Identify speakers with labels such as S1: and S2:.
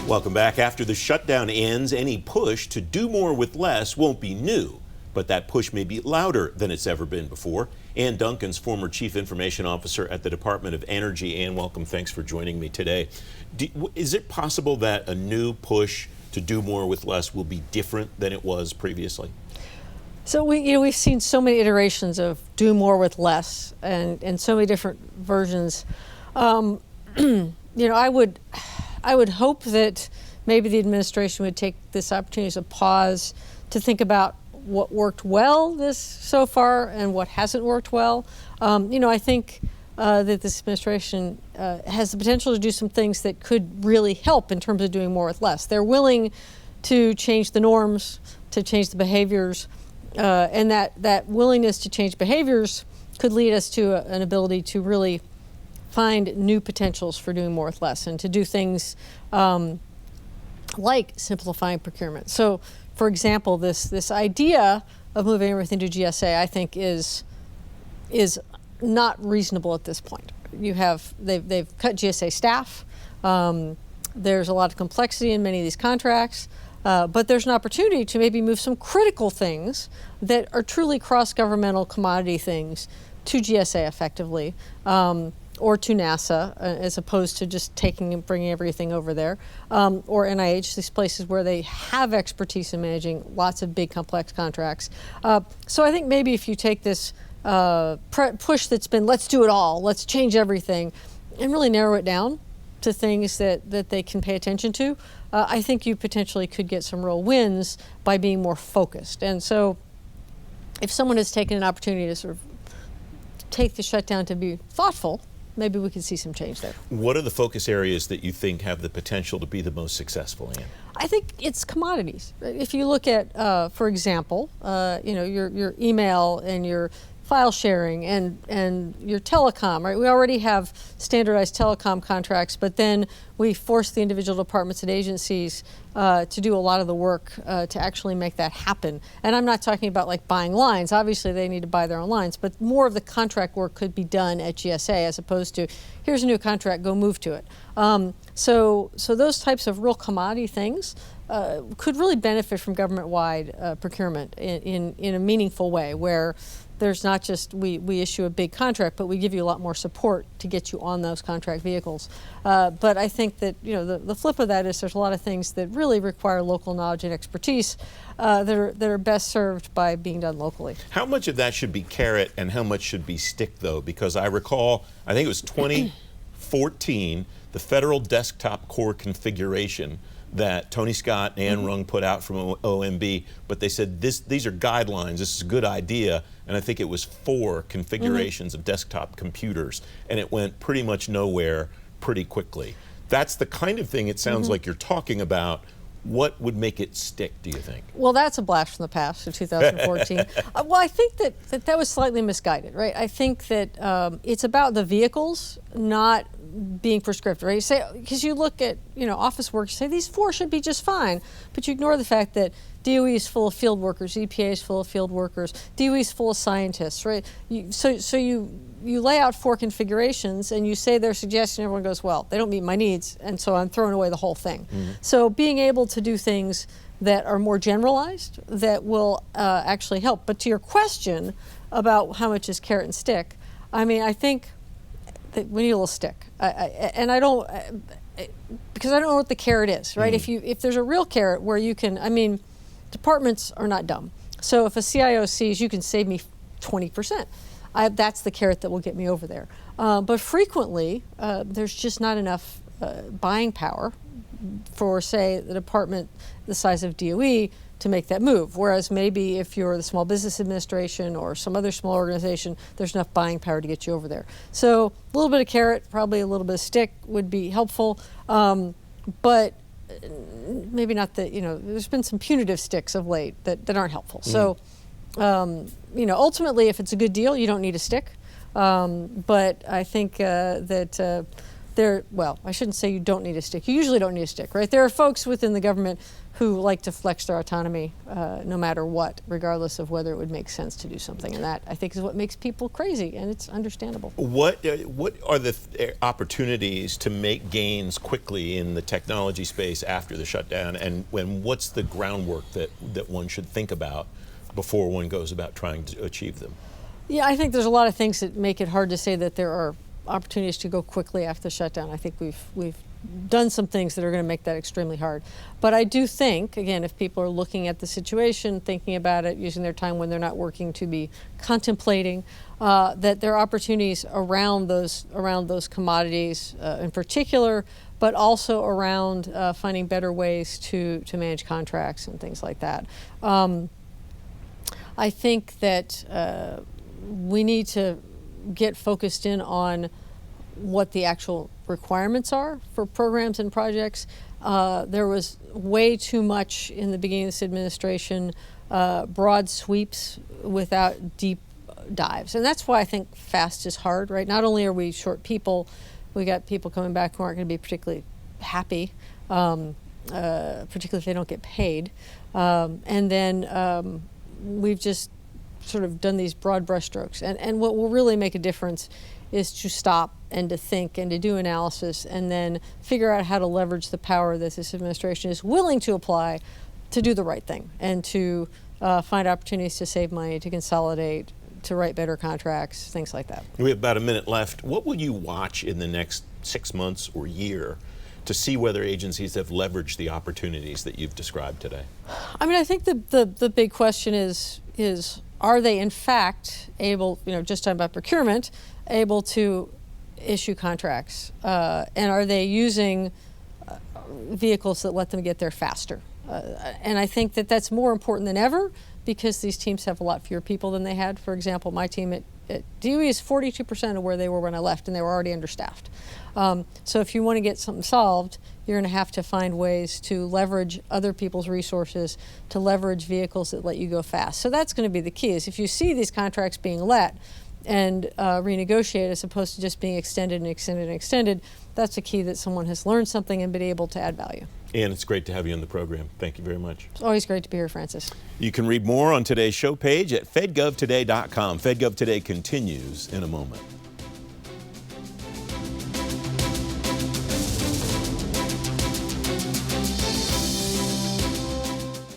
S1: Welcome back. After the shutdown ends, any push to do more with less won't be new, but that push may be louder than it's ever been before. Ann Duncan's former Chief Information Officer at the Department of Energy. Ann, welcome. Thanks for joining me today. Is it possible that a new push to do more with less will be different than it was previously?
S2: So we've seen so many iterations of do more with less, and so many different versions. I would hope that maybe the administration would take this opportunity as a pause to think about what worked well so far and what hasn't worked well. I think that this administration has the potential to do some things that could really help in terms of doing more with less. They're willing to change the norms, to change the behaviors, and that willingness to change behaviors could lead us to an ability to really find new potentials for doing more with less and to do things like simplifying procurement. So, for example, this idea of moving everything to GSA, I think, is not reasonable at this point. They've cut GSA staff. There's a lot of complexity in many of these contracts, but there's an opportunity to maybe move some critical things that are truly cross-governmental commodity things to GSA effectively. Or to NASA, as opposed to just taking and bringing everything over there, or NIH, these places where they have expertise in managing lots of big, complex contracts. So I think maybe if you take this push that's been, let's do it all, let's change everything, and really narrow it down to things that they can pay attention to, I think you potentially could get some real wins by being more focused. And so if someone has taken an opportunity to sort of take the shutdown to be thoughtful, maybe we could see some change there.
S1: What are the focus areas that you think have the potential to be the most successful, Ann?
S2: I think it's commodities. If you look at, for example, your email and your file sharing and your telecom, right? We already have standardized telecom contracts, but then we force the individual departments and agencies to do a lot of the work to actually make that happen. And I'm not talking about like buying lines. Obviously, they need to buy their own lines, but more of the contract work could be done at GSA as opposed to, here's a new contract, go move to it. So those types of real commodity things could really benefit from government-wide procurement in a meaningful way, where there's not just we issue a big contract, but we give you a lot more support to get you on those contract vehicles. But I think that the flip of that is there's a lot of things that really require local knowledge and expertise that are best served by being done locally.
S1: How much of that should be carrot and how much should be stick, though? Because I recall, I think it was 2014, the federal desktop core configuration that Tony Scott and Ann Rung put out from OMB, but they said these are guidelines, this is a good idea, and I think it was 4 configurations of desktop computers, and it went pretty much nowhere pretty quickly. That's the kind of thing it sounds like you're talking about. What would make it stick, do you think?
S2: Well, that's a blast from the past of 2014. Well, I think that was slightly misguided, right? I think that it's about the vehicles, not being prescriptive, right? You say, because you look at office work, you say these 4 should be just fine, but you ignore the fact that DOE is full of field workers, EPA is full of field workers, DOE is full of scientists, right? So you lay out 4 configurations and you say their suggestion, everyone goes, well, they don't meet my needs, and so I'm throwing away the whole thing. So being able to do things that are more generalized, that will actually help. But to your question about how much is carrot and stick, I mean, I think that we need a little stick. Because I don't know what the carrot is, right? If there's a real carrot where you can, departments are not dumb. So if a CIO sees you can save me 20%, that's the carrot that will get me over there. But frequently, there's just not enough buying power for, say, the department the size of DOE to make that move. Whereas maybe if you're the Small Business Administration or some other small organization, there's enough buying power to get you over there. So a little bit of carrot, probably a little bit of stick would be helpful. But maybe not there's been some punitive sticks of late that aren't helpful. So, ultimately, if it's a good deal, you don't need a stick. But I think that well, I shouldn't say you don't need a stick. You usually don't need a stick, right? There are folks within the government who like to flex their autonomy no matter what, regardless of whether it would make sense to do something. And that, I think, is what makes people crazy, and it's understandable.
S1: What are the opportunities to make gains quickly in the technology space after the shutdown, and what's the groundwork that one should think about before one goes about trying to achieve them?
S2: Yeah, I think there's a lot of things that make it hard to say that there are opportunities to go quickly after the shutdown. I think we've done some things that are going to make that extremely hard. But I do think, again, if people are looking at the situation, thinking about it, using their time when they're not working to be contemplating, that there are opportunities around those commodities in particular, but also around finding better ways to manage contracts and things like that. I think that we need to get focused in on what the actual requirements are for programs and projects. There was way too much in the beginning of this administration, broad sweeps without deep dives. And that's why I think fast is hard, right? Not only are we short people, we got people coming back who aren't going to be particularly happy, particularly if they don't get paid. And then we've just sort of done these broad brushstrokes. And what will really make a difference is to stop and to think and to do analysis and then figure out how to leverage the power that this administration is willing to apply to do the right thing and to find opportunities to save money, to consolidate, to write better contracts, things like that.
S1: We have about a minute left. What will you watch in the next 6 months or year to see whether agencies have leveraged the opportunities that you've described today?
S2: I mean, I think the big question is are they in fact able, just talking about procurement, able to issue contracts? And are they using vehicles that let them get there faster? And I think that that's more important than ever because these teams have a lot fewer people than they had. For example, my team at DOE is 42% of where they were when I left, and they were already understaffed. So if you want to get something solved, you're going to have to find ways to leverage other people's resources, to leverage vehicles that let you go fast. So that's going to be the key, is if you see these contracts being let and renegotiated as opposed to just being extended and extended and extended, that's the key that someone has learned something and been able to add value.
S1: And it's great to have you on the program. Thank you very much.
S2: It's always great to be here, Francis.
S1: You can read more on today's show page at fedgovtoday.com. FedGov Today continues in a moment.